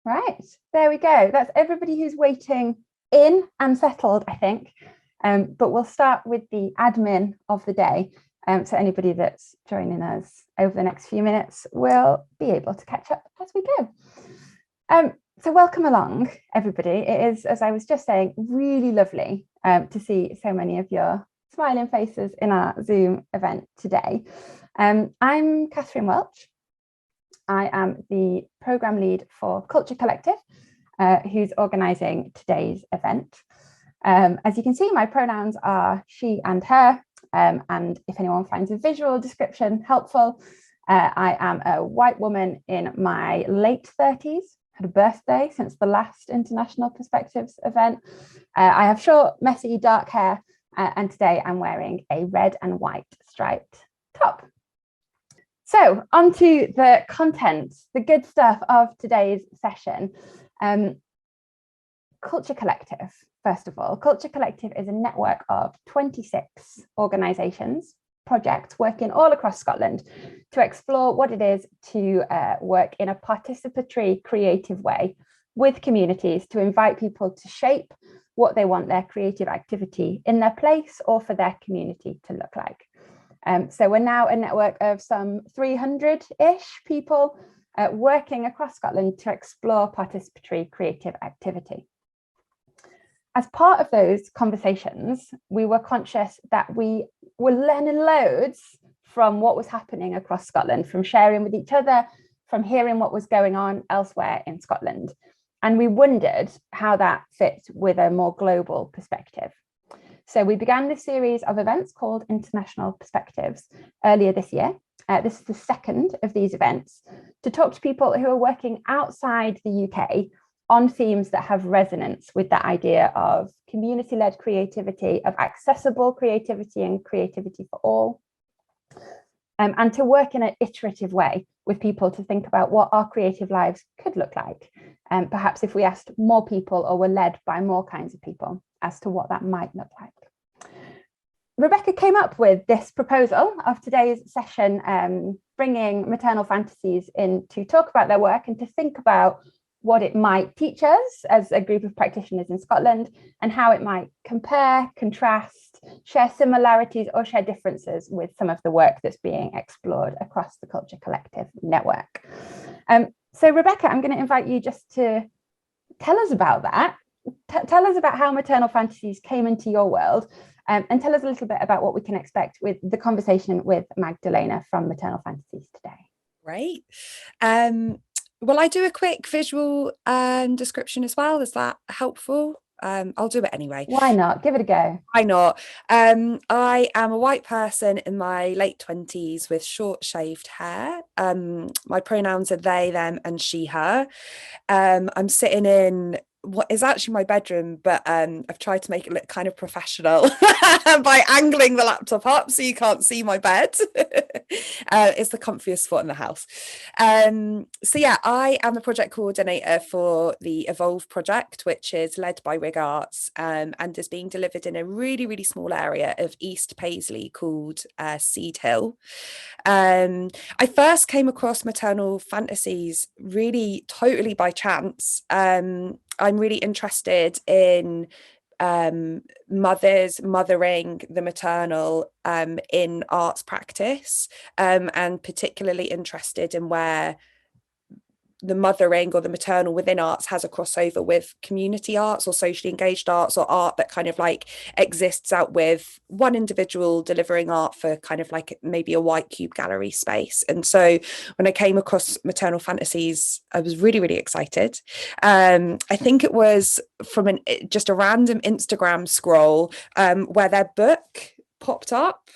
Right, there we go. That's everybody who's waiting in and settled, I think. But we'll start with the admin of the day. So anybody that's joining us over the next few minutes will be able to catch up as we go. So welcome along, everybody. It is, as I was just saying, really lovely to see so many of your smiling faces in our Zoom event today. I'm Catherine Welch. I am the programme lead for Culture Collective, who's organising today's event. As you can see, my pronouns are she and her, and if anyone finds a visual description helpful, I am a white woman in my late 30s, had a birthday since the last International Perspectives event. I have short, messy, dark hair, and today I'm wearing a red and white striped top. So on to the content, the good stuff of today's session. Culture Collective, first of all. Culture Collective is a network of 26 organisations, projects working all across Scotland to explore what it is to work in a participatory, creative way with communities to invite people to shape what they want their creative activity in their place or for their community to look like. So we're now a network of some 300-ish people working across Scotland to explore participatory creative activity. As part of those conversations, we were conscious that we were learning loads from what was happening across Scotland, from sharing with each other, from hearing what was going on elsewhere in Scotland. And we wondered how that fits with a more global perspective. So we began this series of events called International Perspectives earlier this year. This is the second of these events to talk to people who are working outside the UK on themes that have resonance with that idea of community-led creativity, of accessible creativity and creativity for all, and to work in an iterative way with people to think about what our creative lives could look like. Perhaps if we asked more people or were led by more kinds of people as to what that might look like. Rebecca came up with this proposal of today's session, bringing Maternal Fantasies in to talk about their work and to think about what it might teach us as a group of practitioners in Scotland and how it might compare, contrast, share similarities or share differences with some of the work that's being explored across the Culture Collective network. So Rebecca, I'm going to invite you just to tell us about that. Tell us about how Maternal Fantasies came into your world, and tell us a little bit about what we can expect with the conversation with Magdalena from Maternal Fantasies today. Great. Will I do a quick visual description as well? Is that helpful? I'll do it anyway. Why not? Give it a go. Why not? I am a white person in my late 20s with short shaved hair. My pronouns are they, them, and she, her. I'm sitting in what is actually my bedroom, but I've tried to make it look kind of professional by angling the laptop up so you can't see my bed. It's the comfiest spot in the house. So yeah, I am the project coordinator for the EVOLVE project, which is led by Rig Arts and is being delivered in a really, really small area of East Paisley called Seedhill. I first came across Maternal Fantasies really totally by chance. I'm really interested in mothering the maternal in arts practice, and particularly interested in where the mothering or the maternal within arts has a crossover with community arts or socially engaged arts or art that kind of like exists out with one individual delivering art for kind of like maybe a white cube gallery space. And so when I came across Maternal Fantasies, I was really, really excited. I think it was from just a random Instagram scroll where their book popped up,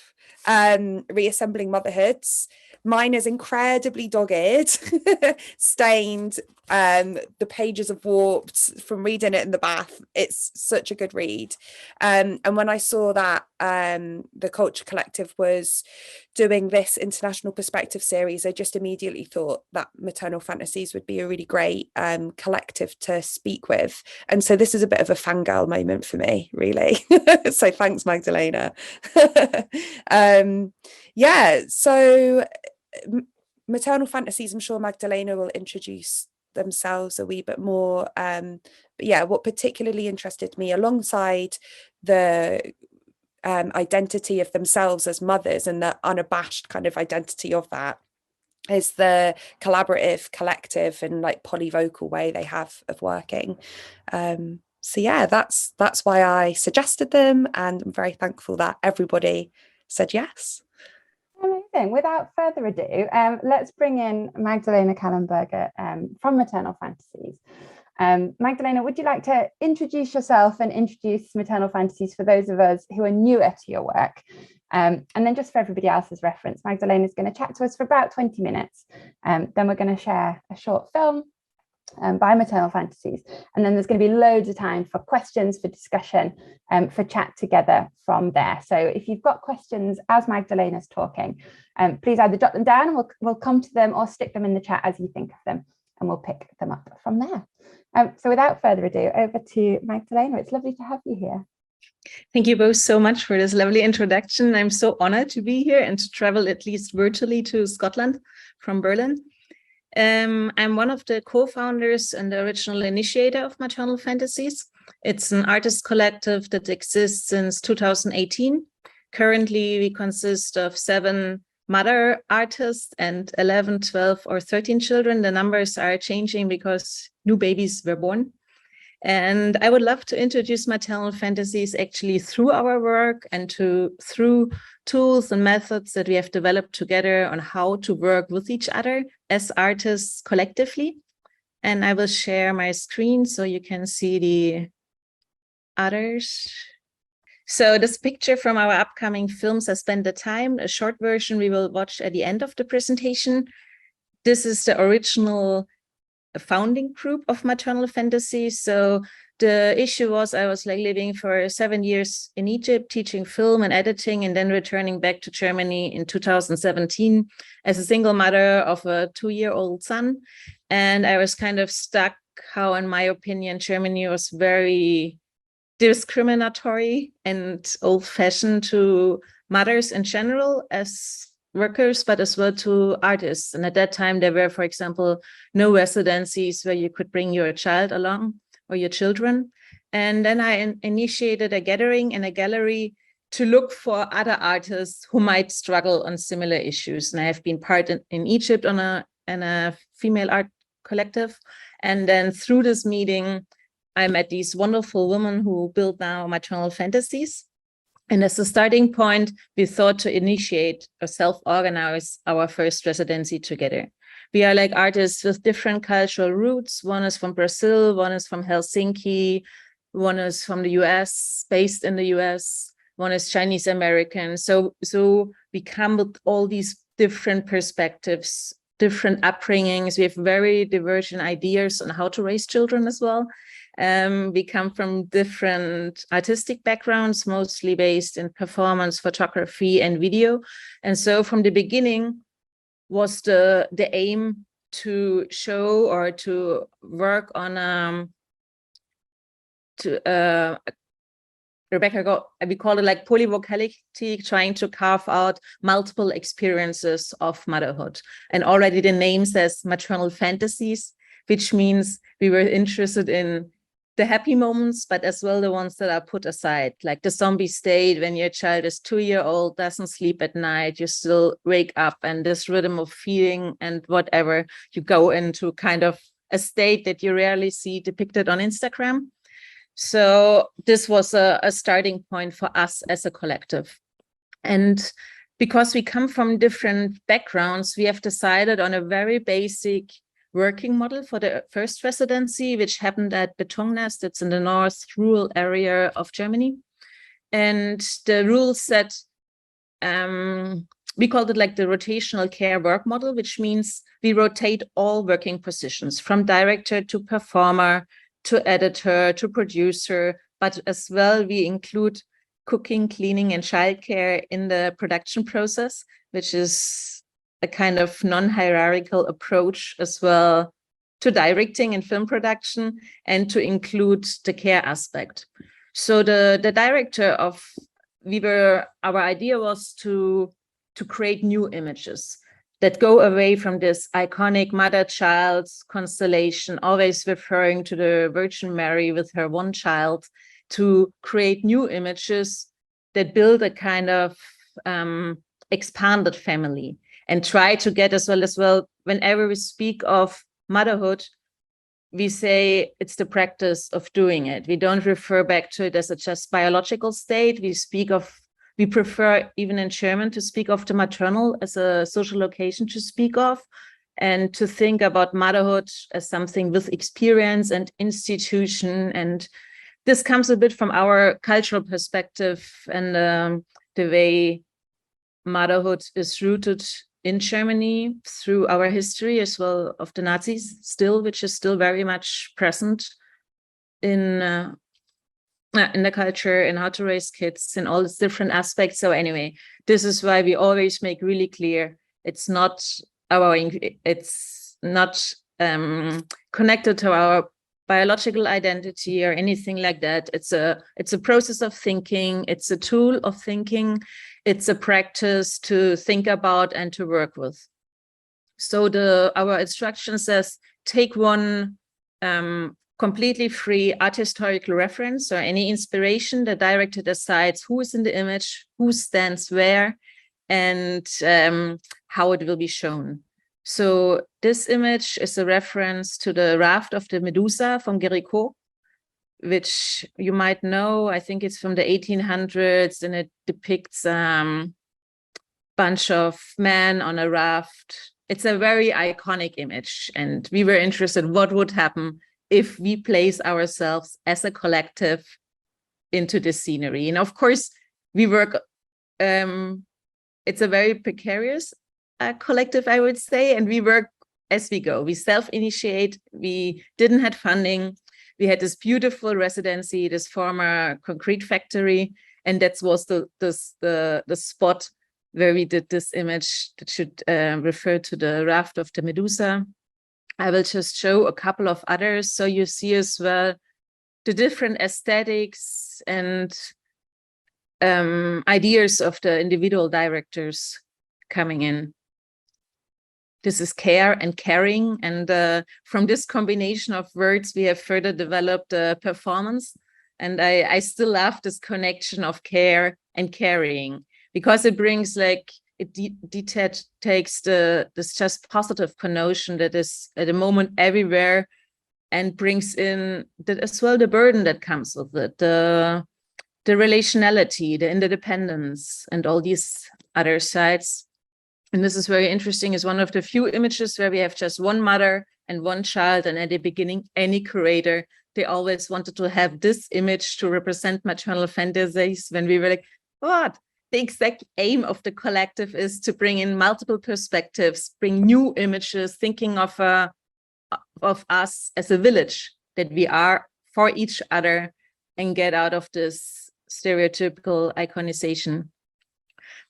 Reassembling Motherhoods. Mine is incredibly dogged, stained, the pages have warped from reading it in the bath. It's such a good read. And when I saw that the Culture Collective was doing this International Perspective series, I just immediately thought that Maternal Fantasies would be a really great collective to speak with. And so this is a bit of a fangirl moment for me, really. So thanks, Magdalena. Yeah, so Maternal Fantasies, I'm sure Magdalena will introduce themselves a wee bit more. But yeah, what particularly interested me, alongside the identity of themselves as mothers and the unabashed kind of identity of that, is the collaborative, collective, and like polyvocal way they have of working. So yeah, that's why I suggested them, and I'm very thankful that everybody said yes. Amazing. Without further ado, let's bring in Magdalena Kallenberger from Maternal Fantasies. Magdalena, would you like to introduce yourself and introduce Maternal Fantasies for those of us who are newer to your work? And then just for everybody else's reference, Magdalena is going to chat to us for about 20 minutes. Then we're going to share a short film by Maternal Fantasies. And then there's going to be loads of time for questions, for discussion, for chat together from there. So if you've got questions as Magdalena's talking, please either jot them down and we'll come to them, or stick them in the chat as you think of them, and we'll pick them up from there. So without further ado, over to Magdalena. It's lovely to have you here. Thank you both so much for this lovely introduction. I'm so honored to be here and to travel at least virtually to Scotland from Berlin. I'm one of the co-founders and the original initiator of Maternal Fantasies. It's an artist collective that exists since 2018. Currently, we consist of 7 mother artists and 11, 12, or 13 children. The numbers are changing because new babies were born. And I would love to introduce Maternal Fantasies actually through our work and through tools and methods that we have developed together on how to work with each other as artists collectively. And I will share my screen so you can see the others. So this picture from our upcoming film, Suspend the Time, a short version we will watch at the end of the presentation. This is the original founding group of Maternal Fantasies. So the issue was I was like living for 7 years in Egypt, teaching film and editing, and then returning back to Germany in 2017 as a single mother of a 2-year-old son. And I was kind of stuck how, in my opinion, Germany was very discriminatory and old-fashioned to mothers in general as workers, but as well to artists. And at that time, there were, for example, no residencies where you could bring your child along or your children. And then I initiated a gathering in a gallery to look for other artists who might struggle on similar issues. And I have been part in Egypt on a female art collective. And then through this meeting, I met these wonderful women who build now Maternal Fantasies. And as a starting point, we thought to initiate or self-organize our first residency together. We are like artists with different cultural roots. One is from Brazil, one is from Helsinki, one is from the US, based in the US, one is Chinese American. So we come with all these different perspectives, different upbringings. We have very divergent ideas on how to raise children as well. We come from different artistic backgrounds, mostly based in performance, photography, and video. And so from the beginning was the aim to show or to work on Rebecca, we call it like polyvocality, trying to carve out multiple experiences of motherhood. And already the name says Maternal Fantasies, which means we were interested in the happy moments, but as well the ones that are put aside, like the zombie state when your child is 2-year-old, doesn't sleep at night, you still wake up, and this rhythm of feeding and whatever, you go into kind of a state that you rarely see depicted on Instagram. So this was a starting point for us as a collective. And because we come from different backgrounds, we have decided on a very basic working model for the first residency, which happened at Betonnest. It's in the north rural area of Germany. And the rules said, we called it like the rotational care work model, which means we rotate all working positions from director to performer, to editor, to producer, but as well, we include cooking, cleaning, and childcare in the production process, which is a kind of non-hierarchical approach as well to directing and film production, and to include the care aspect. So the director of our idea was to create new images, that go away from this iconic mother-child constellation, always referring to the Virgin Mary with her one child, to create new images that build a kind of expanded family, and try to get as well, whenever we speak of motherhood, we say it's the practice of doing it. We don't refer back to it as a just biological state. We prefer, even in German, to speak of the maternal as a social location to speak of, and to think about motherhood as something with experience and institution. And this comes a bit from our cultural perspective and the way motherhood is rooted in Germany through our history as well of the Nazis still, which is still very much present in the culture, and how to raise kids in all its different aspects. So anyway, this is why we always make really clear it's not connected to our biological identity or anything like that. It's a process of thinking. It's a tool of thinking. It's a practice to think about and to work with. So our instruction says, take one completely free art historical reference or any inspiration. The director decides who is in the image, who stands where, and how it will be shown. So this image is a reference to the raft of the Medusa from Géricault, which you might know. I think it's from the 1800s, and it depicts a bunch of men on a raft. It's a very iconic image, and we were interested what would happen if we place ourselves as a collective into this scenery. And of course, we work, it's a very precarious collective, I would say, and we work as we go. We self-initiate, we didn't have funding. We had this beautiful residency, this former concrete factory, and that was the spot where we did this image that should refer to the raft of the Medusa. I will just show a couple of others so you see as well the different aesthetics and ideas of the individual directors coming in. This is care and caring, and from this combination of words, we have further developed the performance. And I still love this connection of care and caring, because it brings takes this just positive connotation that is at the moment everywhere, and brings in that as well the burden that comes with it, the relationality, the interdependence, and all these other sides. And this is very interesting. It's one of the few images where we have just one mother and one child. And at the beginning, any curator, they always wanted to have this image to represent maternal fantasies, when we were like, what? The exact aim of the collective is to bring in multiple perspectives, bring new images, thinking of us as a village, that we are for each other, and get out of this stereotypical iconization.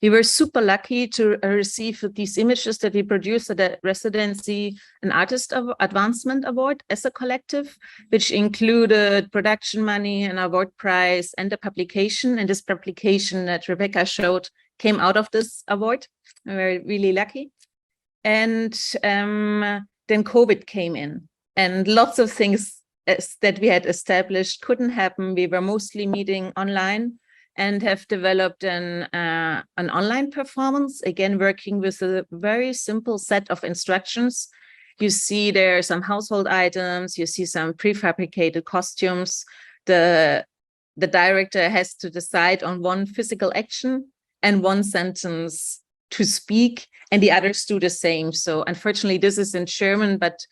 We were super lucky to receive these images that we produced at the residency, an Artist Advancement Award as a collective, which included production money, an award prize, and a publication. And this publication that Rebecca showed came out of this award. We were really lucky. And then COVID came in, and lots of things that we had established couldn't happen. We were mostly meeting online, and have developed an online performance, again, working with a very simple set of instructions. You see there are some household items, you see some prefabricated costumes. The director has to decide on one physical action and one sentence to speak, and the others do the same. So unfortunately, this is in German, but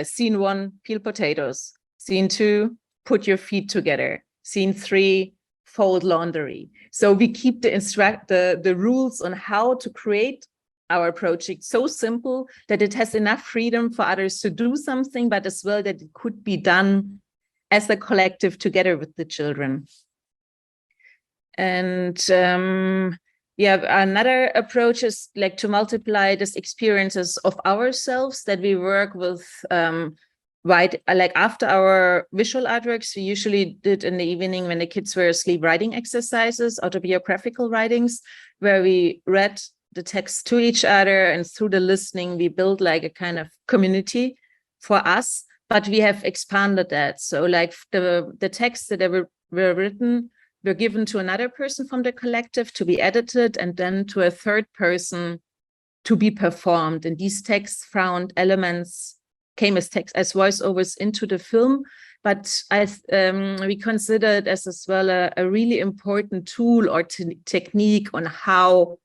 scene 1, peel potatoes. Scene 2, put your feet together. Scene 3, fold laundry. So we keep the rules on how to create our project so simple that it has enough freedom for others to do something, but as well that it could be done as a collective together with the children. And another approach is like to multiply these experiences of ourselves that we work with. Like after our visual artworks, we usually did in the evening when the kids were asleep, writing exercises, autobiographical writings, where we read the text to each other, and through the listening, we build like a kind of community for us, but we have expanded that. So like the texts that were written were given to another person from the collective to be edited, and then to a third person to be performed. And these texts found elements, came as text, as voiceovers into the film. But we consider it as well a really important tool or technique on how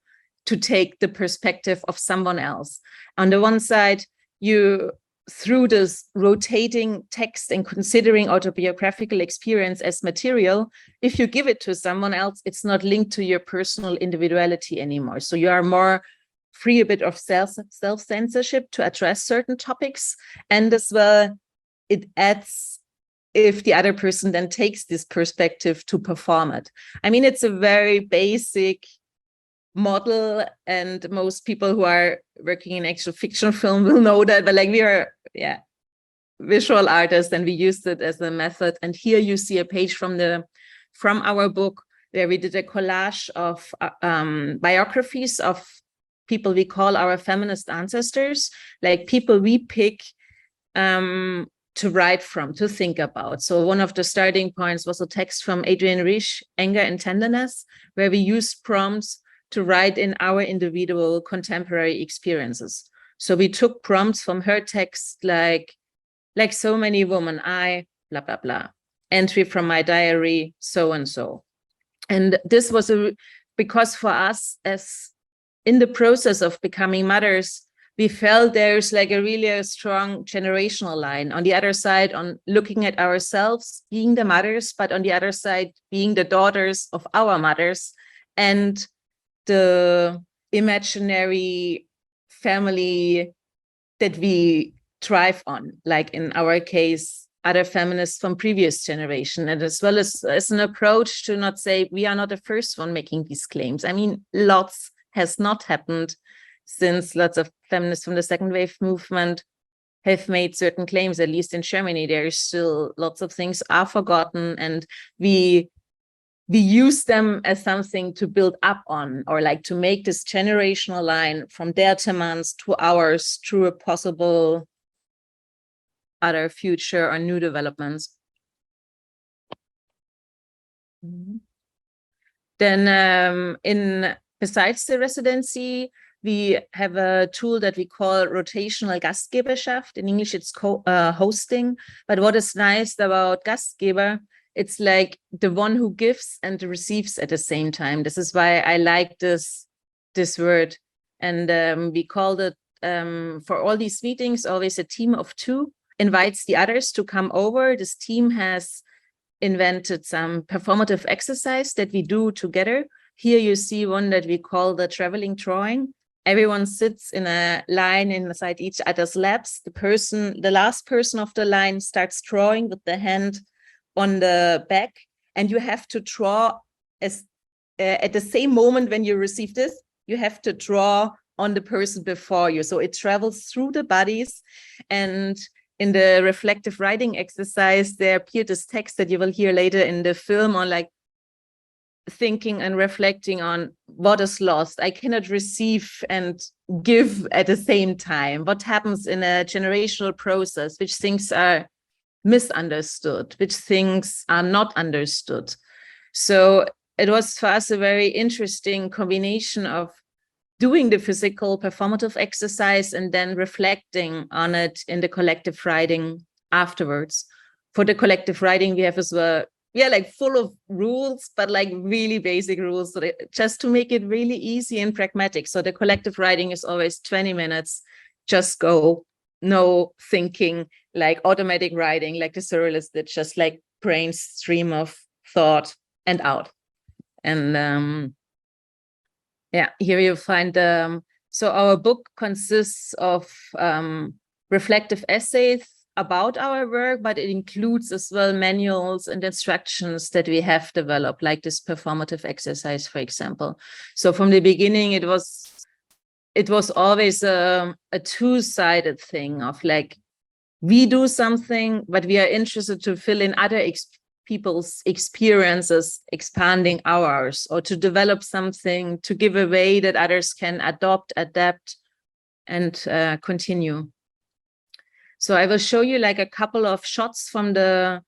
to take the perspective of someone else. On the one side, you, through this rotating text and considering autobiographical experience as material, if you give it to someone else, it's not linked to your personal individuality anymore. So you are more free a bit of self-censorship to address certain topics. And as well, it adds if the other person then takes this perspective to perform it. I mean, it's a very basic model, and most people who are working in actual fiction film will know that, but like we are visual artists, and we used it as a method. And here you see a page from our book where we did a collage of biographies of people we call our feminist ancestors, like people we pick to write from, to think about. So one of the starting points was a text from Adrienne Rich, Anger and Tenderness, where we used prompts to write in our individual contemporary experiences. So we took prompts from her text, like so many women, I, blah, blah, blah, entry from my diary, so and so. And this was because for us, as in the process of becoming mothers, we felt there's like a strong generational line. On the other side, on looking at ourselves, being the mothers, but on the other side, being the daughters of our mothers, and the imaginary family that we thrive on, like in our case, other feminists from previous generation, and as well as an approach to not say we are not the first one making these claims. I mean, lots has not happened, since lots of feminists from the second wave movement have made certain claims. At least in Germany, there's still lots of things are forgotten, and we use them as something to build up on, or like to make this generational line from their demands to ours through a possible other future or new developments. Then besides the residency, we have a tool that we call rotational Gastgeberschaft. In English, it's hosting. But what is nice about Gastgeber, it's like the one who gives and receives at the same time. This is why I like this word. And we called it, for all these meetings, always a team of two invites the others to come over. This team has invented some performative exercise that we do together. Here you see one that we call the traveling drawing. Everyone sits in a line inside each other's laps. The last person of the line starts drawing with the hand on the back, and you have to draw at the same moment when you receive this, you have to draw on the person before you. So it travels through the bodies. And in the reflective writing exercise, there appeared this text that you will hear later in the film on like thinking and reflecting on what is lost. I cannot receive and give at the same time. What happens in a generational process? Which things are misunderstood? Which things are not understood? So it was for us a very interesting combination of doing the physical performative exercise and then reflecting on it in the collective writing afterwards. For the collective writing, we have as well, like full of rules, but like really basic rules, so just to make it really easy and pragmatic. So the collective writing is always 20 minutes, just go, no thinking, like automatic writing, like the surrealists did, just like brain stream of thought and out. And here you find, so our book consists of reflective essays about our work, but it includes as well manuals and instructions that we have developed, like this performative exercise, for example. So from the beginning, it was always a two-sided thing of like, we do something, but we are interested to fill in other people's experiences expanding ours, or to develop something, to give a way that others can adopt, adapt, and continue. So I will show you like a couple of shots from the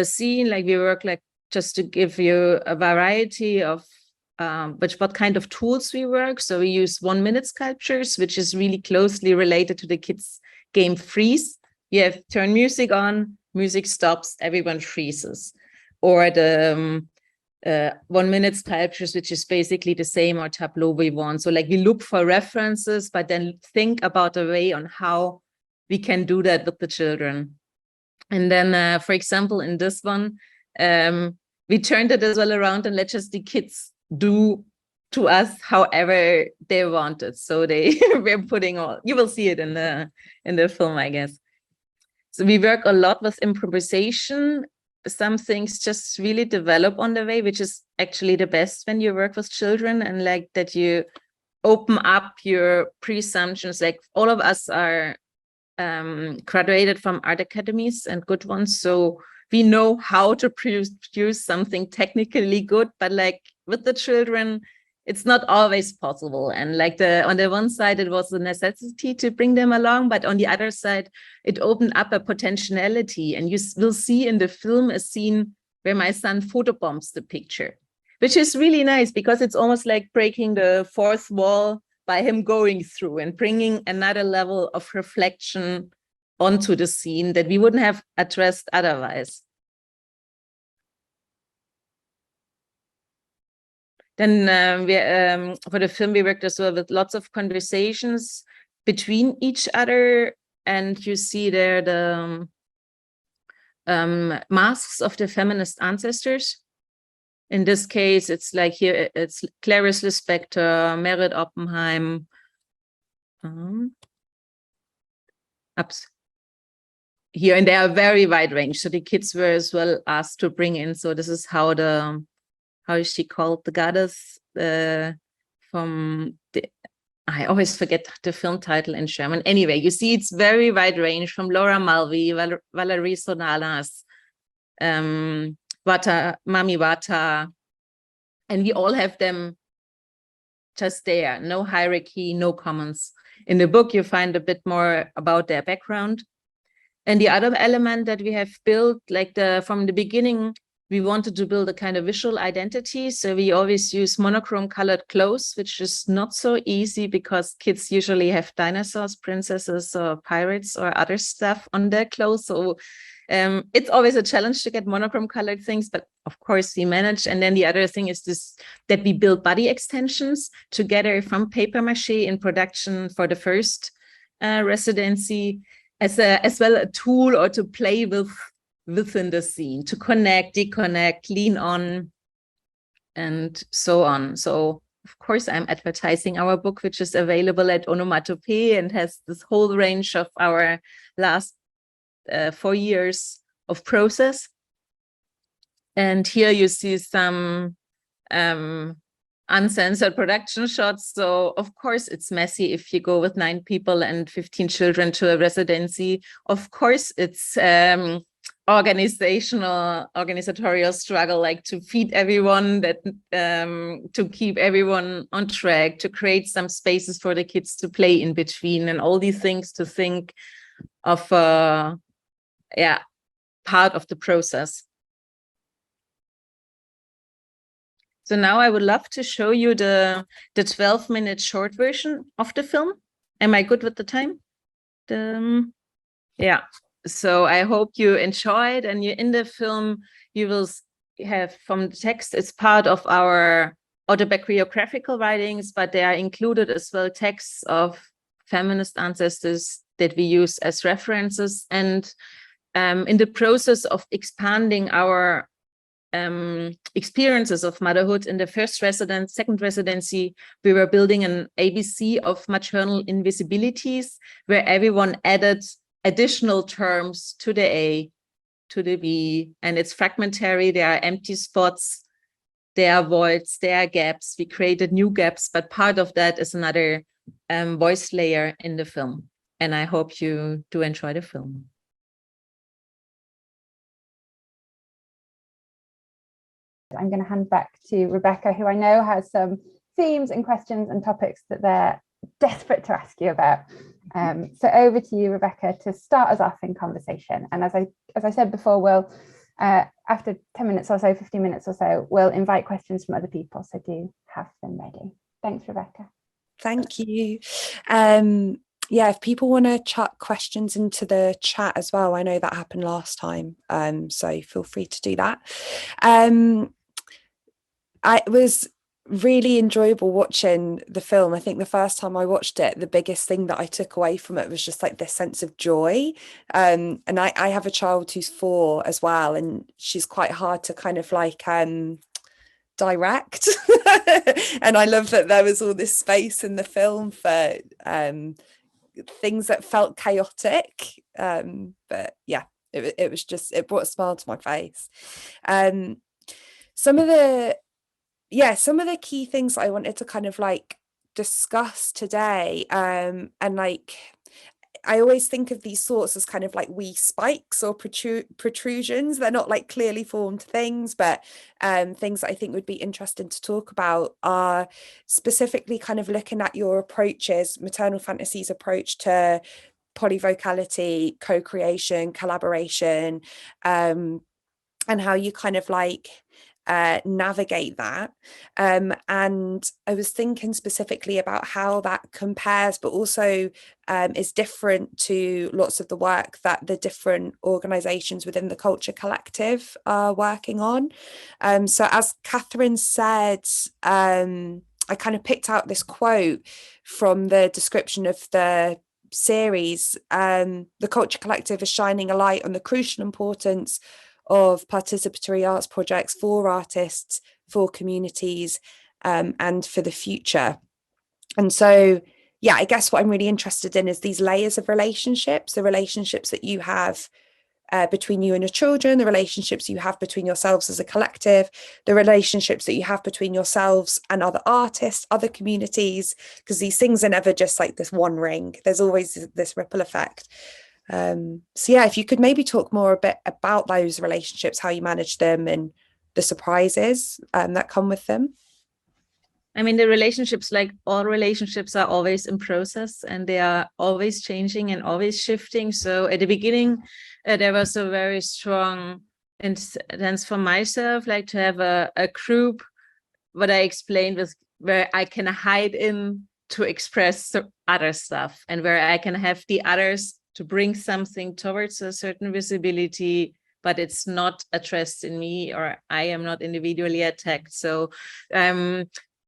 scene. Like we work like just to give you a variety of what kind of tools we work. So we use 1-minute sculptures, which is really closely related to the kids' game Freeze. You have turn music on, music stops, everyone freezes. Or the 1-minute sculptures, which is basically the same, or tableau we want. So like we look for references, but then think about a way on how we can do that with the children. And then, for example, in this one, we turned it as well around and let just the kids do to us however they wanted. So they were putting all, you will see it in the film, I guess. So we work a lot with improvisation. Some things just really develop on the way, which is actually the best when you work with children, and like that you open up your presumptions. Like all of us are graduated from art academies, and good ones, so we know how to produce something technically good, but like with the children it's not always possible. And like on the one side it was a necessity to bring them along, but on the other side it opened up a potentiality. And you will see in the film a scene where my son photobombs the picture, which is really nice because it's almost like breaking the fourth wall by him going through and bringing another level of reflection onto the scene that we wouldn't have addressed otherwise. Then for the film, we worked as well with lots of conversations between each other. And you see there the masks of the feminist ancestors. In this case, it's like here, it's Clarice Lispector, Merit Oppenheim. Here, and they are very wide range. So the kids were as well asked to bring in. So this is how how is she called? The goddess from the, I always forget the film title in German. Anyway, you see it's very wide range, from Laura Mulvey, Valerie Solanas, Mami Wata, and we all have them just there. No hierarchy, no comments. In the book, you find a bit more about their background. And the other element that we have built, like from the beginning, we wanted to build a kind of visual identity. So we always use monochrome colored clothes, which is not so easy because kids usually have dinosaurs, princesses, or pirates or other stuff on their clothes. So it's always a challenge to get monochrome colored things, but of course we manage. And then the other thing is that we build body extensions together from paper mache in production for the first residency, as well a tool or to play with within the scene, to connect, deconnect, lean on, and so on. So of course I'm advertising our book, which is available at Onomatopoeia and has this whole range of our last 4 years of process. And here you see some uncensored production shots. So of course it's messy if you go with 9 people and 15 children to a residency. Of course it's organizatorial struggle, like to feed everyone, that to keep everyone on track, to create some spaces for the kids to play in between, and all these things to think of part of the process. So now I would love to show you the 12-minute short version of the film. Am I good with the time? Yeah. So I hope you enjoyed, and in the film you will have from the text, it's part of our autobiographical writings, but they are included as well texts of feminist ancestors that we use as references. And in the process of expanding our experiences of motherhood in the second residency, we were building an ABC of maternal invisibilities, where everyone added additional terms to the A, to the B, and it's fragmentary. There are empty spots, there are voids, there are gaps. We created new gaps, but part of that is another voice layer in the film. And I hope you do enjoy the film. I'm going to hand back to Rebecca, who I know has some themes and questions and topics that they're desperate to ask you about. So over to you, Rebecca, to start us off in conversation. And as I said before, we'll after 10 minutes or so, 15 minutes or so, we'll invite questions from other people. So do have them ready. Thanks, Rebecca. Thank you. Yeah, if people want to chuck questions into the chat as well, I know that happened last time, so feel free to do that. It was really enjoyable watching the film. I think the first time I watched it, the biggest thing that I took away from it was just like this sense of joy. And I have a child who's 4 as well, and she's quite hard to kind of like direct. And I love that there was all this space in the film for things that felt chaotic, but yeah, it was just, it brought a smile to my face. Some of the key things I wanted to kind of like discuss today, and like I always think of these thoughts as kind of like wee spikes or protrusions. They're not like clearly formed things, but things that I think would be interesting to talk about are specifically kind of looking at your approaches, Maternal Fantasies approach to polyvocality, co-creation, collaboration, and how you kind of like navigate that. And I was thinking specifically about how that compares, but also is different to lots of the work that the different organisations within the Culture Collective are working on. So as Catherine said, I kind of picked out this quote from the description of the series. The Culture Collective is shining a light on the crucial importance of participatory arts projects for artists, for communities, and for the future. And so, yeah, I guess what I'm really interested in is these layers of relationships, the relationships that you have between you and your children, the relationships you have between yourselves as a collective, the relationships that you have between yourselves and other artists, other communities, because these things are never just like this one ring. There's always this ripple effect. So yeah, if you could maybe talk more a bit about those relationships, how you manage them and the surprises that come with them. I mean, the relationships, like all relationships, are always in process, and they are always changing and always shifting. So at the beginning, there was a very strong instance for myself, like to have a group, what I explained was where I can hide in to express other stuff, and where I can have the others to bring something towards a certain visibility, but it's not addressed in me, or I am not individually attacked. So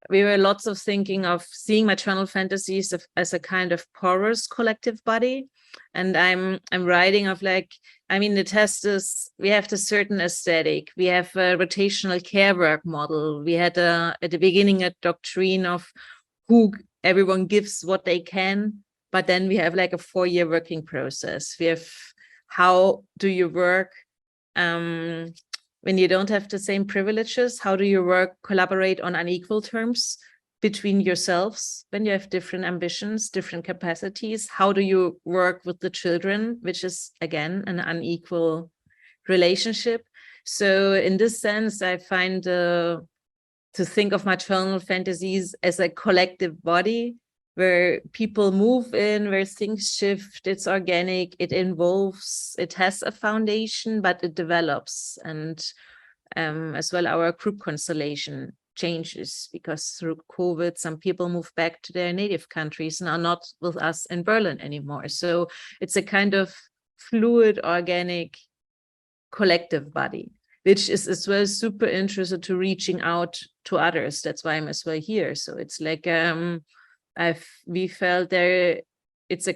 we were lots of thinking of seeing Maternal Fantasies as a kind of porous collective body. And I'm writing of like, I mean, the test is, we have the certain aesthetic, we have a rotational care work model. We had at the beginning a doctrine of who everyone gives what they can. But then we have like a 4-year working process. We have how do you work when you don't have the same privileges? How do you collaborate on unequal terms between yourselves when you have different ambitions, different capacities? How do you work with the children, which is, again, an unequal relationship? So in this sense, I find to think of Maternal Fantasies as a collective body, where people move in, where things shift, it's organic, it involves, it has a foundation, but it develops. And as well, our group constellation changes, because through COVID, some people move back to their native countries and are not with us in Berlin anymore. So it's a kind of fluid, organic, collective body, which is as well super interested to reaching out to others. That's why I'm as well here. So it's like, we felt there it's a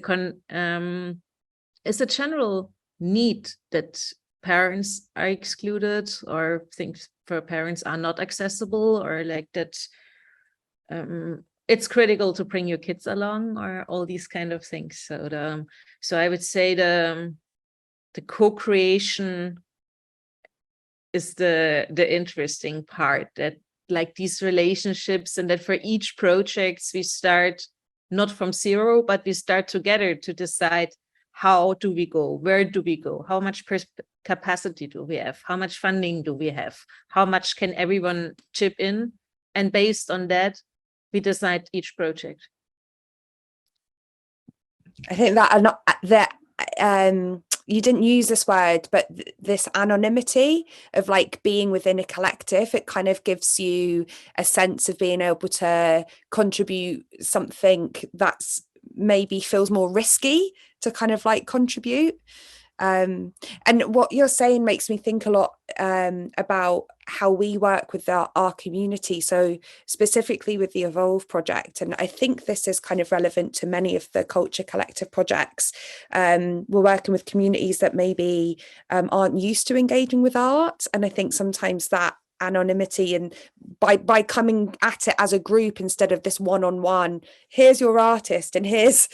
general need that parents are excluded, or things for parents are not accessible, or like that it's critical to bring your kids along, or all these kind of things. So I would say the co-creation is the interesting part, that like these relationships, and that for each project we start not from zero, but we start together to decide how do we go? Where do we go? How much capacity do we have? How much funding do we have? How much can everyone chip in? And based on that, we decide each project. I think that you didn't use this word, but this anonymity of like being within a collective, it kind of gives you a sense of being able to contribute something that's maybe feels more risky to kind of like contribute. And what you're saying makes me think a lot about how we work with our community, so specifically with the EVOLVE project. And I think this is kind of relevant to many of the culture collective projects. We're working with communities that maybe aren't used to engaging with art, and I think sometimes that anonymity, and by coming at it as a group instead of this one-on-one, here's your artist and here's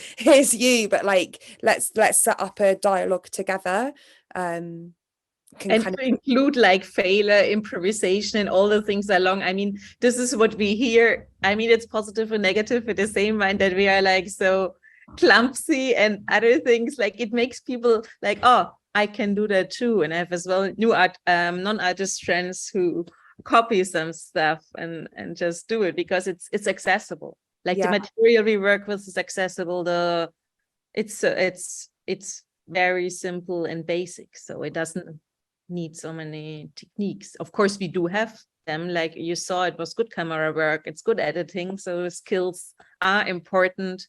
you, but like let's set up a dialogue together, and kind of include like failure, improvisation, and all the things along. I mean, this is what we hear. I mean, it's positive and negative at the same mind, that we are like so clumsy and other things. Like it makes people like, oh, I can do that too. And I have as well new non-artist friends who copy some stuff and just do it because it's accessible. Like the material we work with is accessible. It's very simple and basic, so it doesn't need so many techniques. Of course, we do have them. Like you saw, it was good camera work. It's good editing. So skills are important,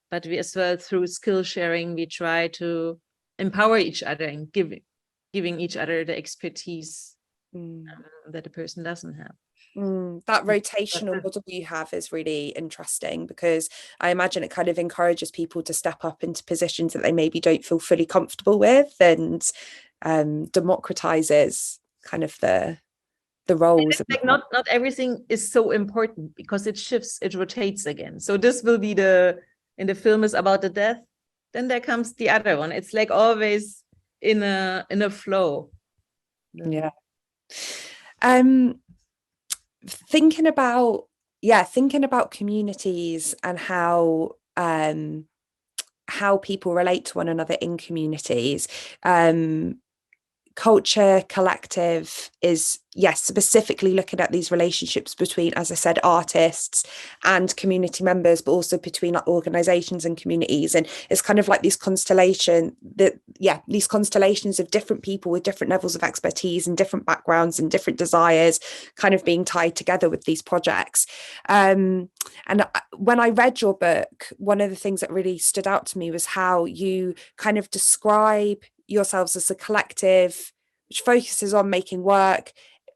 but we as well through skill sharing, we try to empower each other and giving each other the expertise that a person doesn't have. That rotational model you have is really interesting, because I imagine it kind of encourages people to step up into positions that they maybe don't feel fully comfortable with, and democratizes kind of the roles. Like not everything is so important, because it shifts, it rotates again. So this will be in the film is about the death, then there comes the other one. It's like always in a flow. Yeah. Thinking about communities and how people relate to one another in communities. Culture collective is specifically looking at these relationships between, as I said, artists and community members, but also between like organizations and communities. And it's kind of like these constellations of different people with different levels of expertise and different backgrounds and different desires kind of being tied together with these projects. And when I read your book, one of the things that really stood out to me was how you kind of describe yourselves as a collective which focuses on making work.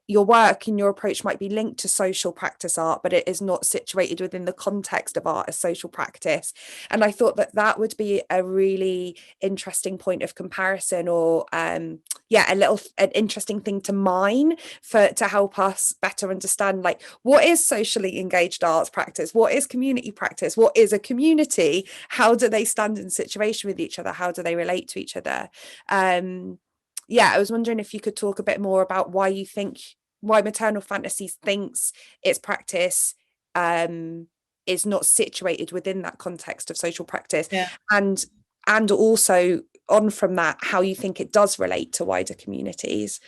Your work and your approach might be linked to social practice art, but it is not situated within the context of art as social practice. And I thought that would be a really interesting point of comparison, or an interesting thing to mine to help us better understand, like, what is socially engaged arts practice? What is community practice? What is a community? How do they stand in situation with each other? How do they relate to each other? I was wondering if you could talk a bit more about why Maternal Fantasies thinks its practice is not situated within that context of social practice, and also on from that, how you think it does relate to wider communities.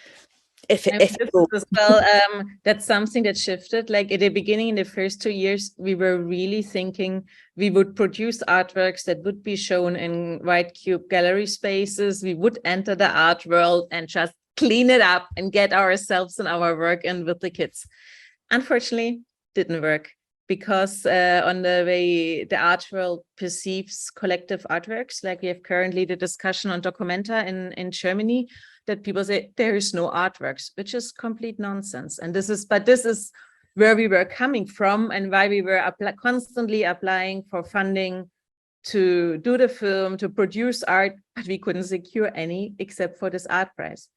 If as well, that's something that shifted. Like at the beginning, in the first 2 years, we were really thinking we would produce artworks that would be shown in white cube gallery spaces. We would enter the art world and just clean it up and get ourselves and our work in with the kids. Unfortunately, didn't work, because on the way the art world perceives collective artworks, like we have currently the discussion on Documenta in Germany, that people say there is no artworks, which is complete nonsense. And this is where we were coming from, and why we were constantly applying for funding to do the film, to produce art, but we couldn't secure any except for this art prize.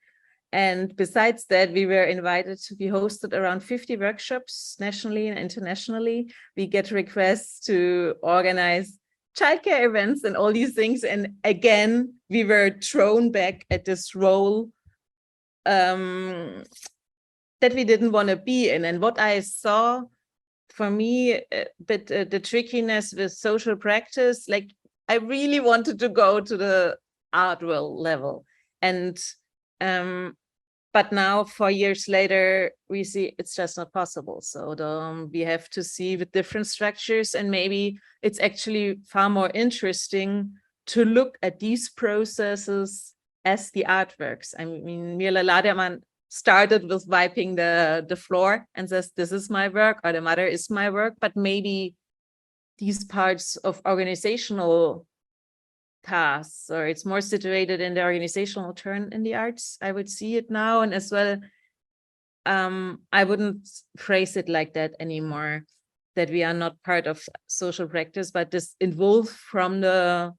And besides that, we were invited to be hosted around 50 workshops nationally and internationally. We get requests to organize childcare events and all these things. And again, we were thrown back at this role that we didn't want to be in. And what I saw for me, but the trickiness with social practice, like I really wanted to go to the art world level. And but now 4 years later, we see it's just not possible. So we have to see with different structures, and maybe it's actually far more interesting to look at these processes as the artworks. I mean, Mirla Laderman started with wiping the floor and says, this is my work, or the mother is my work, but maybe these parts of organizational tasks, or it's more situated in the organizational turn in the arts, I would see it now. And as well, I wouldn't phrase it like that anymore, that we are not part of social practice, but this evolved from the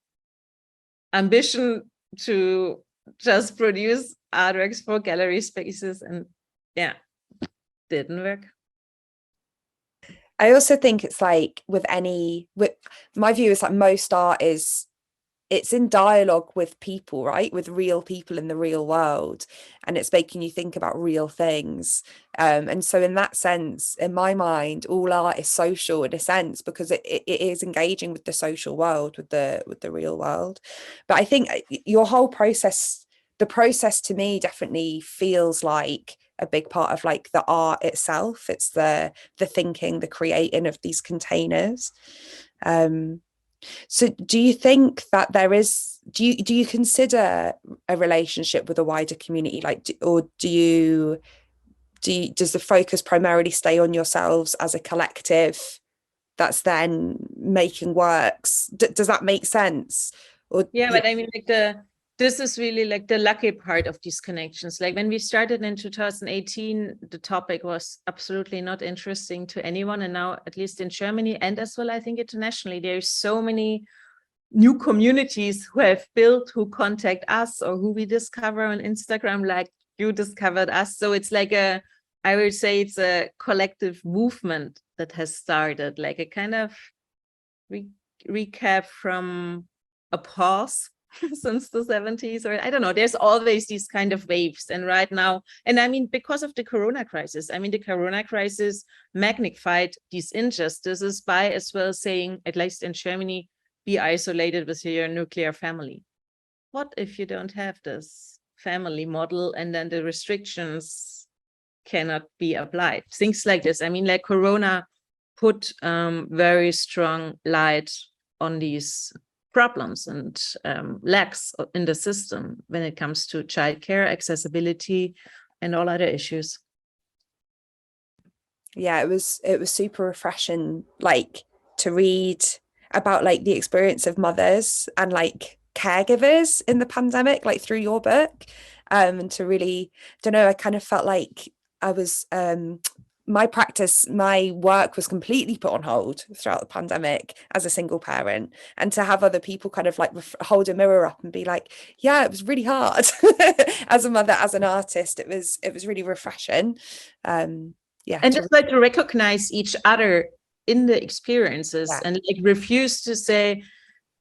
ambition to just produce artworks for gallery spaces, and yeah, didn't work. I also think it's like with my view is like most art it's in dialogue with people, right? With real people in the real world, and it's making you think about real things. And so in that sense, in my mind, all art is social in a sense, because it is engaging with the social world, with the real world. But I think your whole process, the process to me definitely feels like a big part of like the art itself. It's the thinking, the creating of these containers. So do you think that there is, do you consider a relationship with a wider community, like, or does the focus primarily stay on yourselves as a collective that's then making works? Does that make sense? Or yeah, but I mean, like this is really like the lucky part of these connections. Like when we started in 2018, the topic was absolutely not interesting to anyone. And now, at least in Germany, and as well, I think internationally, there's so many new communities who have built, who contact us, or who we discover on Instagram, like you discovered us. So it's like I would say it's a collective movement that has started, like a kind of recap from a pause since the 70s, or I don't know, there's always these kind of waves. And right now, and I mean, because of the Corona crisis, I mean, the Corona crisis magnified these injustices by as well saying, at least in Germany, be isolated with your nuclear family. What if you don't have this family model, and then the restrictions cannot be applied? Things like this. I mean, like Corona put very strong light on these problems and lacks in the system when it comes to childcare, accessibility, and all other issues. Yeah, it was super refreshing, like, to read about like the experience of mothers and like caregivers in the pandemic, like through your book, and to really, don't know, I kind of felt like I was my work was completely put on hold throughout the pandemic as a single parent, and to have other people kind of like hold a mirror up and be like, yeah, it was really hard as a mother, as an artist, it was really refreshing. Yeah, and just like to recognize each other in the experiences, yeah. And like refuse to say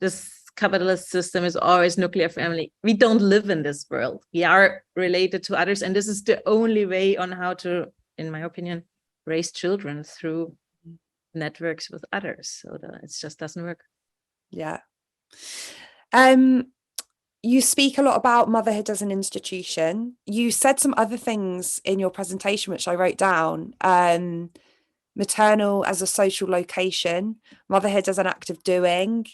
this capitalist system is always nuclear family. We don't live in this world. We are related to others, and this is the only way on how to, in my opinion, raise children, through networks with others. So it just doesn't work. Yeah. You speak a lot about motherhood as an institution. You said some other things in your presentation, which I wrote down. Maternal as a social location, motherhood as an act of doing,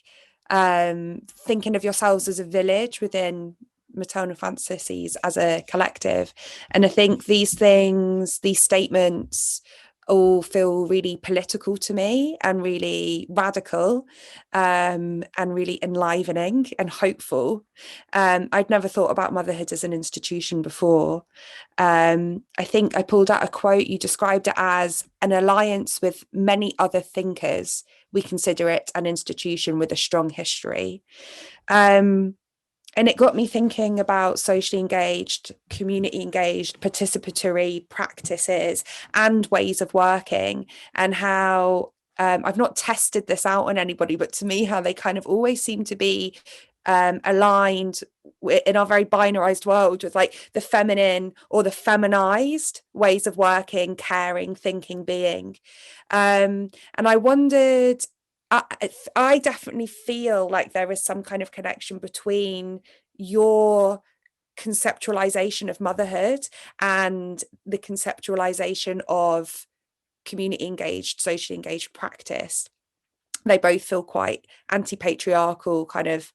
thinking of yourselves as a village within Maternal Fantasies as a collective. And I think these things, these statements, all feel really political to me, and really radical, and really enlivening and hopeful. I'd never thought about motherhood as an institution before. I think I pulled out a quote. You described it as an alliance with many other thinkers. We consider it an institution with a strong history. And it got me thinking about socially engaged, community engaged, participatory practices and ways of working, and how I've not tested this out on anybody, but to me, how they kind of always seem to be aligned in our very binarized world with like the feminine or the feminized ways of working, caring, thinking, being. And I wondered, I definitely feel like there is some kind of connection between your conceptualization of motherhood and the conceptualization of community engaged, socially engaged practice. They both feel quite anti-patriarchal, kind of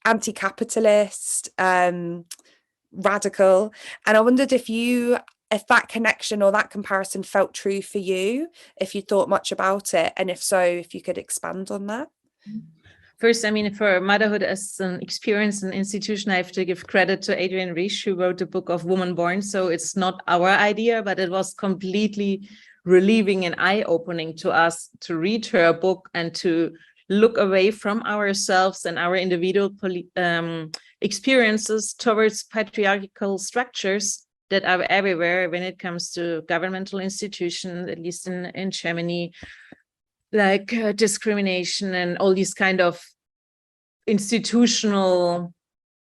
anti-capitalist, radical. And I wondered if that connection or that comparison felt true for you, if you thought much about it, and if so, if you could expand on that. First, I mean, for motherhood as an experience and institution, I have to give credit to Adrienne Rich, who wrote the book of Woman Born. So it's not our idea, but it was completely relieving and eye-opening to us to read her book and to look away from ourselves and our individual experiences towards patriarchal structures that are everywhere when it comes to governmental institutions, at least in Germany, like discrimination and all these kind of institutional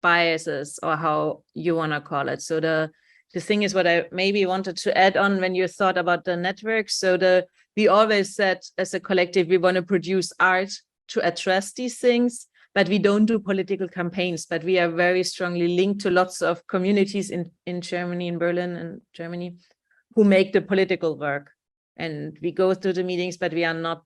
biases, or how you want to call it. So the thing is, what I maybe wanted to add on when you thought about the network. So we always said as a collective, we want to produce art to address these things, but we don't do political campaigns, but we are very strongly linked to lots of communities in Germany, in Berlin and Germany, who make the political work. And we go through the meetings, but we are not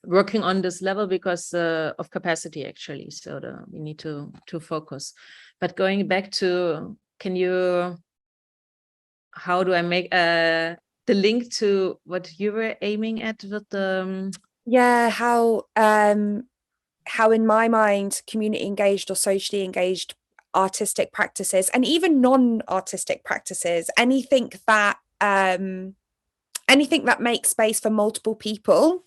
working on this level because of capacity, actually. So we need to focus. But going back to, how do I make the link to what you were aiming at with the... Yeah, how in my mind, community engaged or socially engaged artistic practices, and even non-artistic practices, anything that makes space for multiple people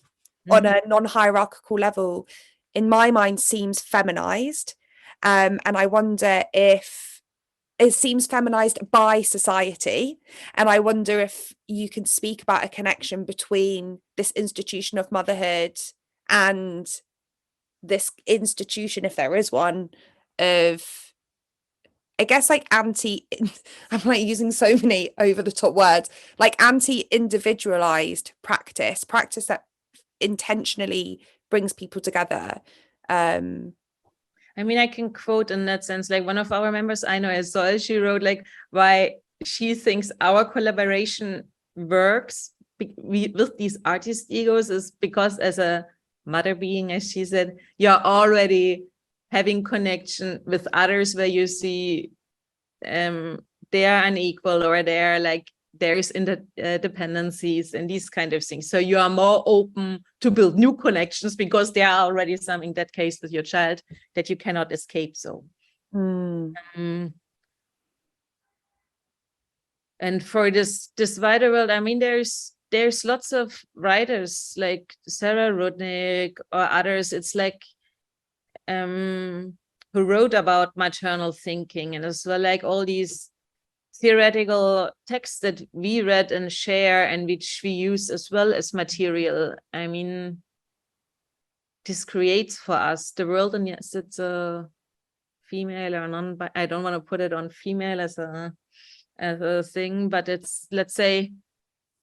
on a non-hierarchical level, in my mind, seems feminized. And I wonder if it seems feminized by society. And I wonder if you can speak about a connection between this institution of motherhood and this institution, if there is one, of, I guess, like I'm like using so many over the top words, like anti-individualized practice that intentionally brings people together. I mean, I can quote in that sense, like one of our members, I know as Sol, she wrote like why she thinks our collaboration works with these artist egos is because as a mother being, as she said, you're already having connection with others where you see they are unequal, or they're like, there's interdependencies and these kind of things. So you are more open to build new connections because there are already some, in that case with your child, that you cannot escape. So and for this wider world, I mean, there's lots of writers like Sarah Rudnick or others. It's like who wrote about maternal thinking, and as well like all these theoretical texts that we read and share and which we use as well as material. I mean, this creates for us the world, and yes, it's a female or non, but I don't want to put it on female as a thing, but it's, let's say,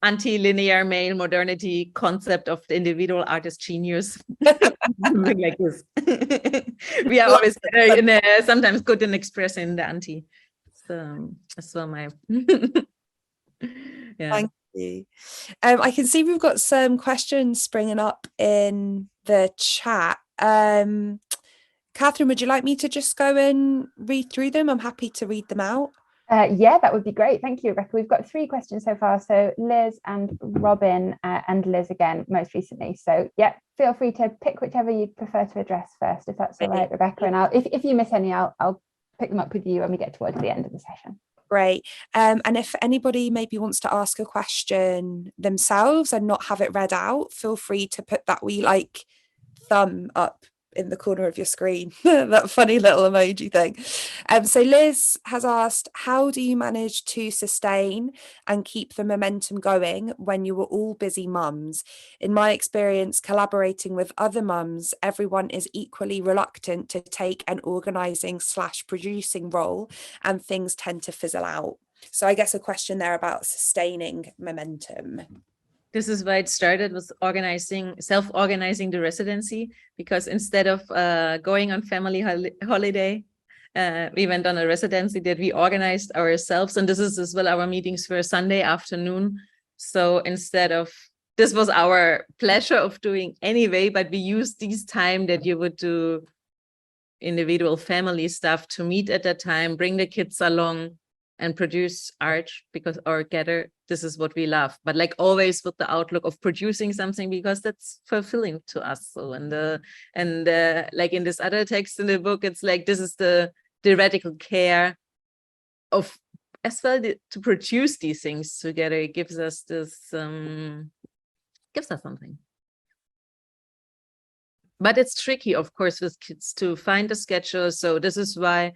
anti-linear male modernity concept of the individual artist genius. Something like this. We are always sometimes good in expressing the anti. So that's well my yeah. Thank you. I can see we've got some questions springing up in the chat. Catherine, would you like me to just go and read through them? I'm happy to read them out. Yeah, that would be great. Thank you, Rebecca. We've got 3 questions so far. So Liz and Robin and Liz again most recently. So yeah, feel free to pick whichever you'd prefer to address first, if that's all right, Rebecca. And if you miss any, I'll pick them up with you when we get towards the end of the session. Great. And if anybody maybe wants to ask a question themselves and not have it read out, feel free to put that wee like thumb up in the corner of your screen, that funny little emoji thing. So Liz has asked, how do you manage to sustain and keep the momentum going when you were all busy mums? In my experience, collaborating with other mums, everyone is equally reluctant to take an organising/producing role, and things tend to fizzle out. So I guess a question there about sustaining momentum. This is why it started with self-organizing the residency, because instead of going on family holiday, we went on a residency that we organized ourselves. And this is as well, our meetings were Sunday afternoon. So instead of, this was our pleasure of doing anyway, but we used this time that you would do individual family stuff to meet at that time, bring the kids along and produce art, because, or gather, this is what we love. But like always with the outlook of producing something, because that's fulfilling to us. So, and like in this other text in the book, it's like, this is the radical care of as well to produce these things together. It gives us this, gives us something. But it's tricky, of course, with kids to find a schedule. So this is why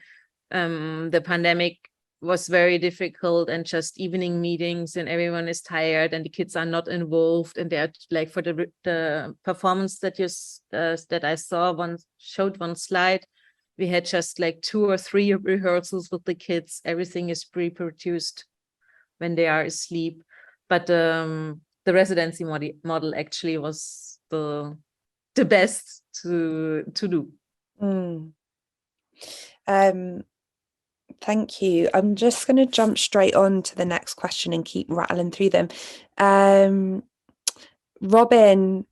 the pandemic was very difficult, and just evening meetings, and everyone is tired and the kids are not involved. And they're like, for the performance that that I saw showed one slide, we had just like 2 or 3 rehearsals with the kids. Everything is pre-produced when they are asleep. But the residency model actually was the best to do. Thank you. I'm just going to jump straight on to the next question and keep rattling through them. Robin,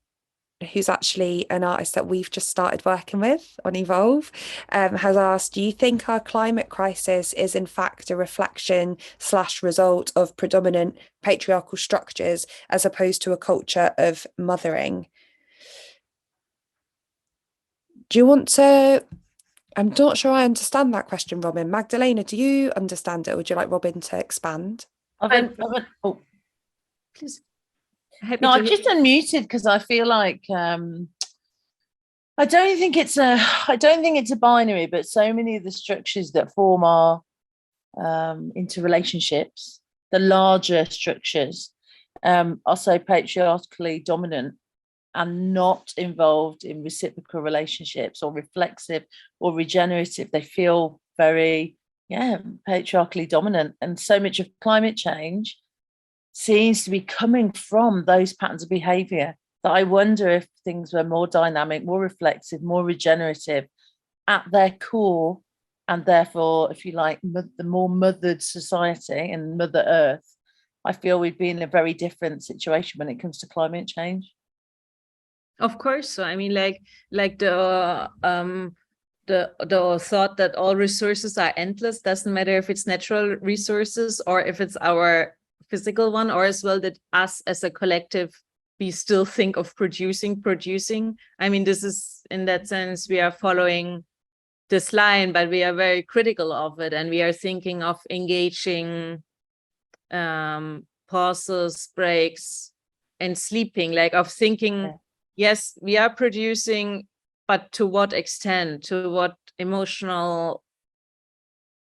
who's actually an artist that we've just started working with on EVOLVE, has asked, do you think our climate crisis is in fact a reflection/result of predominant patriarchal structures as opposed to a culture of mothering? Do you want to... I'm not sure I understand that question, Robin. Magdalena, do you understand it, or would you like Robin to expand? Oh, please. I've just unmuted because I feel like I don't think it's a binary, but so many of the structures that form our interrelationships, the larger structures, are so patriarchally dominant and not involved in reciprocal relationships or reflexive or regenerative. They feel very, patriarchally dominant. And so much of climate change seems to be coming from those patterns of behavior, that I wonder if things were more dynamic, more reflexive, more regenerative at their core, and therefore, if you like, the more mothered society and Mother Earth, I feel we'd be in a very different situation when it comes to climate change. Of course. So I mean, like the thought that all resources are endless, doesn't matter if it's natural resources or if it's our physical one, or as well that us as a collective, we still think of producing. I mean, this is, in that sense, we are following this line, but we are very critical of it, and we are thinking of engaging pauses, breaks, and sleeping, like of thinking, yes, we are producing, but to what extent, to what emotional,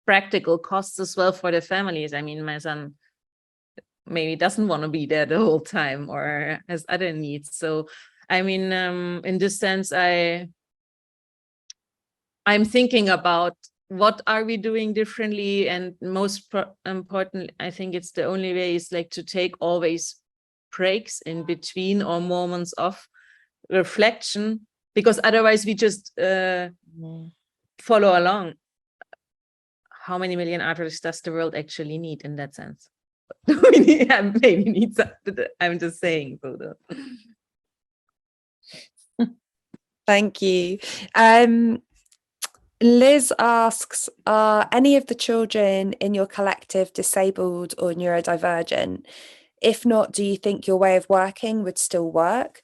practical costs as well for the families. I mean, my son maybe doesn't want to be there the whole time or has other needs. So, I mean, in this sense, I'm thinking about what are we doing differently, and most important, I think it's the only way is like to take always breaks in between or moments of reflection, because otherwise we just follow along. How many million artists does the world actually need in that sense? Maybe needs. I'm just saying. Thank you. Liz asks, are any of the children in your collective disabled or neurodivergent? If not, do you think your way of working would still work?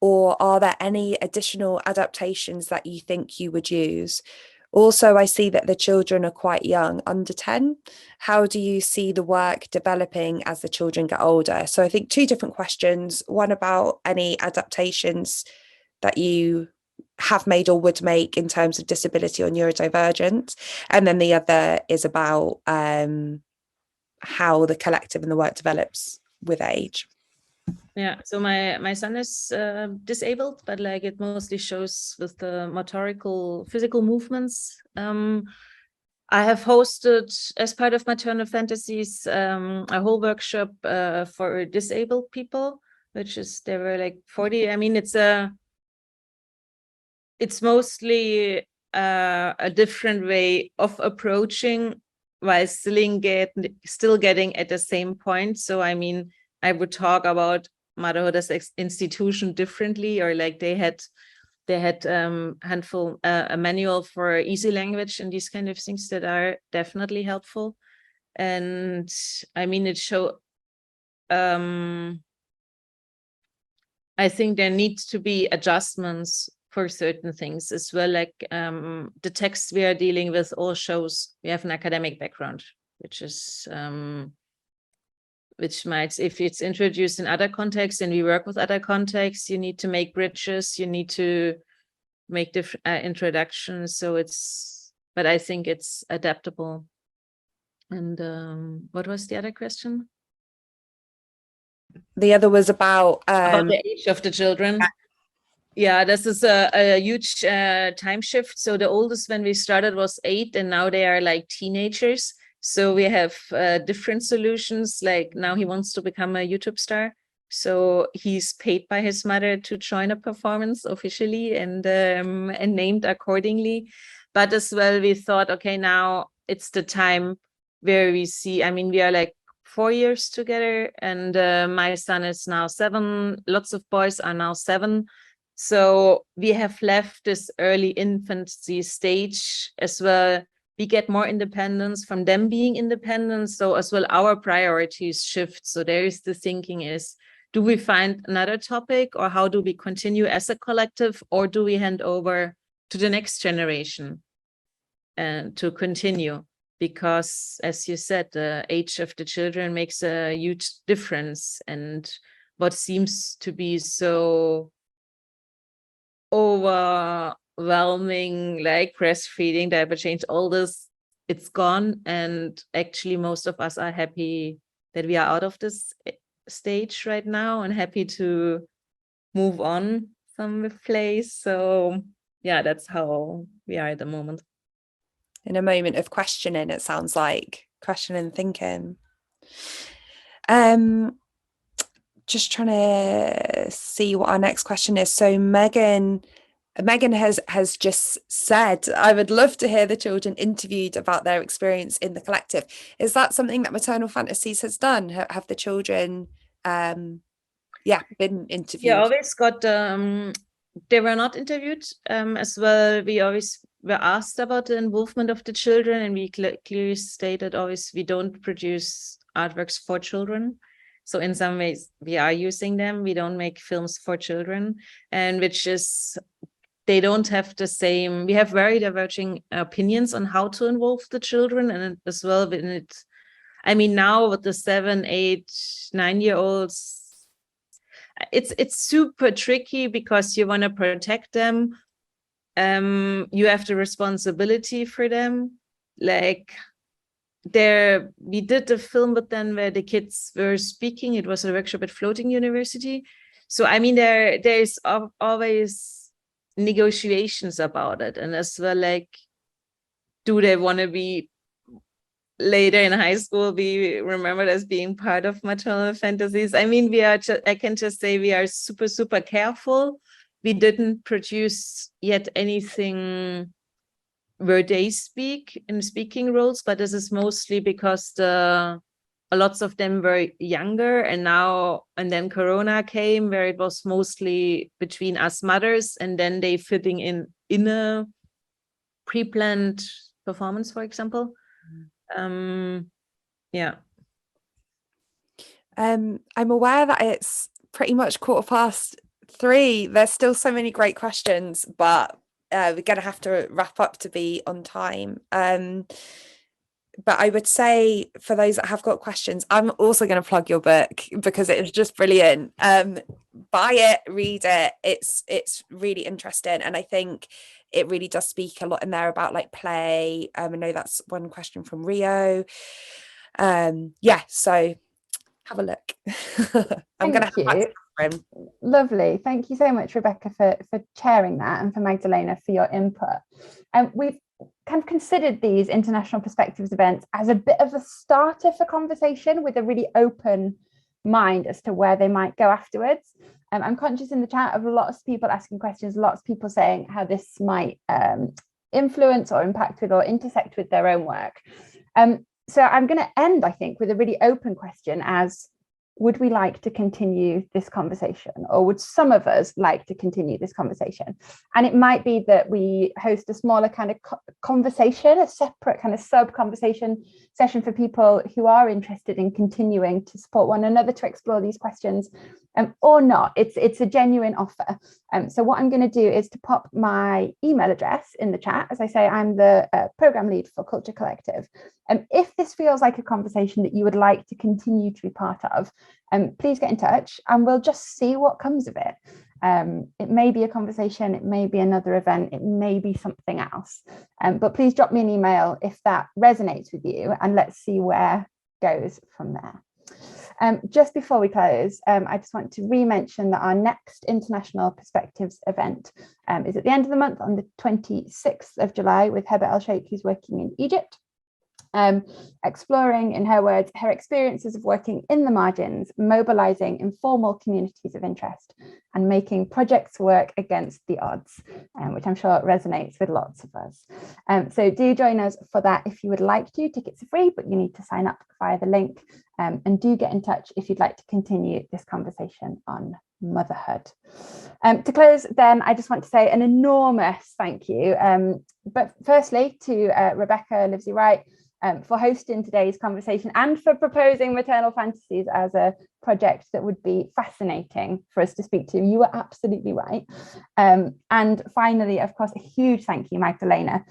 Or are there any additional adaptations that you think you would use? Also, I see that the children are quite young, under 10. How do you see the work developing as the children get older? So I think 2 different questions. One about any adaptations that you have made or would make in terms of disability or neurodivergence. And then the other is about how the collective and the work develops with age. Yeah, so my son is disabled, but like it mostly shows with the motorical physical movements. I have hosted, as part of Maternal Fantasies, a whole workshop for disabled people, which is, there were like 40. I mean, it's mostly a different way of approaching while still getting at the same point. So I mean, I would talk about motherhood as institution differently, or like they had a manual for easy language and these kind of things that are definitely helpful. And I mean, it show I think there needs to be adjustments for certain things as well. Like the text we are dealing with all shows we have an academic background, which is which might, if it's introduced in other contexts and we work with other contexts, you need to make bridges, you need to make different introductions. So it's, but I think it's adaptable. And what was the other question? The other was about the age of the children. Yeah, this is a huge time shift. So the oldest when we started was 8, and now they are like teenagers. So we have different solutions. Like now he wants to become a YouTube star. So he's paid by his mother to join a performance officially and named accordingly. But as well, we thought, okay, now it's the time where we see, I mean, we are like 4 years together, and my son is now 7. Lots of boys are now 7. So we have left this early infancy stage as well. We get more independence from them being independent. So as well, our priorities shift. So there is the thinking is, do we find another topic, or how do we continue as a collective, or do we hand over to the next generation and to continue? Because as you said, the age of the children makes a huge difference. And what seems to be so overwhelming, like breastfeeding, diaper change, all this, it's gone. And actually most of us are happy that we are out of this stage right now and happy to move on from the place. So yeah, that's how we are at the moment. In a moment of questioning, it sounds like questioning, thinking. Just trying to see what our next question is. So Megan has just said, I would love to hear the children interviewed about their experience in the collective. Is that something that Maternal Fantasies has done? Have the children been interviewed? Yeah, always got they were not interviewed as well. We always were asked about the involvement of the children, and we clearly stated always we don't produce artworks for children. So in some ways we are using them. We don't make films for children, and which is, they don't have the same, we have very diverging opinions on how to involve the children. And as well, when it, I mean, now with the 7, 8, 9-year-olds, it's super tricky because you want to protect them. You have the responsibility for them. Like we did the film with them where the kids were speaking. It was a workshop at Floating University. So I mean, there's always negotiations about it. And as well, like, do they want to be later in high school be remembered as being part of Maternal Fantasies? I mean, I can just say we are super, super careful. We didn't produce yet anything where they speak in speaking roles, but this is mostly because lots of them were younger, and then Corona came, where it was mostly between us mothers, and then they fitting in a pre-planned performance, for example. Yeah. I'm aware that it's pretty much 3:15. There's still so many great questions, but we're going to have to wrap up to be on time. But I would say, for those that have got questions, I'm also going to plug your book because it is just brilliant. Buy it, read it. It's really interesting, and I think it really does speak a lot in there about like play. I know that's one question from Rio. So have a look. I'm going to have Lovely. Thank you so much, Rebecca, for sharing that, and for Magdalena for your input. We've kind of considered these international perspectives events as a bit of a starter for conversation with a really open mind as to where they might go afterwards. I'm conscious in the chat of lots of people asking questions, lots of people saying how this might influence or impact with or intersect with their own work. So I'm going to end, I think, with a really open question as, would we like to continue this conversation, or would some of us like to continue this conversation? And it might be that we host a smaller kind of conversation, a separate kind of sub-conversation session for people who are interested in continuing to support one another to explore these questions, or not. It's a genuine offer. So what I'm going to do is to pop my email address in the chat. As I say, I'm the program lead for Culture Collective. If this feels like a conversation that you would like to continue to be part of, please get in touch and we'll just see what comes of it. It may be a conversation, it may be another event, it may be something else. But please drop me an email if that resonates with you, and let's see where it goes from there. Just before we close, I just want to re-mention that our next International Perspectives event is at the end of the month on the 26th of July with Heba El Sheikh, who's working in Egypt. Exploring, in her words, her experiences of working in the margins, mobilising informal communities of interest and making projects work against the odds, which I'm sure resonates with lots of us. So do join us for that if you would like to. Tickets are free, but you need to sign up via the link, and do get in touch if you'd like to continue this conversation on motherhood. To close then, I just want to say an enormous thank you, but firstly to Rebecca Livesey-Wright, for hosting today's conversation and for proposing Maternal Fantasies as a project that would be fascinating for us to speak to. You were absolutely right. And finally, of course, a huge thank you, Magdalena,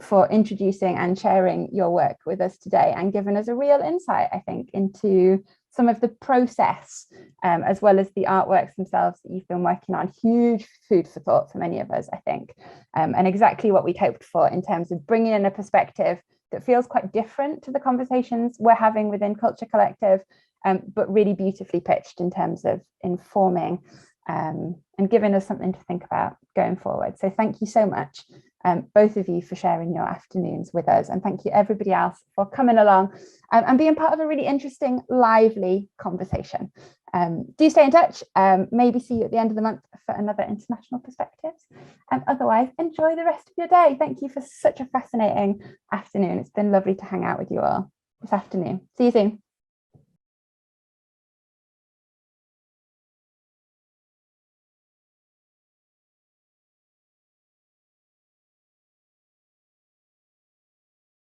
for introducing and sharing your work with us today and giving us a real insight, I think, into some of the process, as well as the artworks themselves that you've been working on. Huge food for thought for many of us, I think, and exactly what we'd hoped for in terms of bringing in a perspective that feels quite different to the conversations we're having within Culture Collective, but really beautifully pitched in terms of informing and giving us something to think about going forward. So thank you so much, both of you, for sharing your afternoons with us. And thank you everybody else for coming along and being part of a really interesting, lively conversation. Do stay in touch. Maybe see you at the end of the month for another International Perspectives. Otherwise, enjoy the rest of your day. Thank you for such a fascinating afternoon. It's been lovely to hang out with you all this afternoon. See you soon.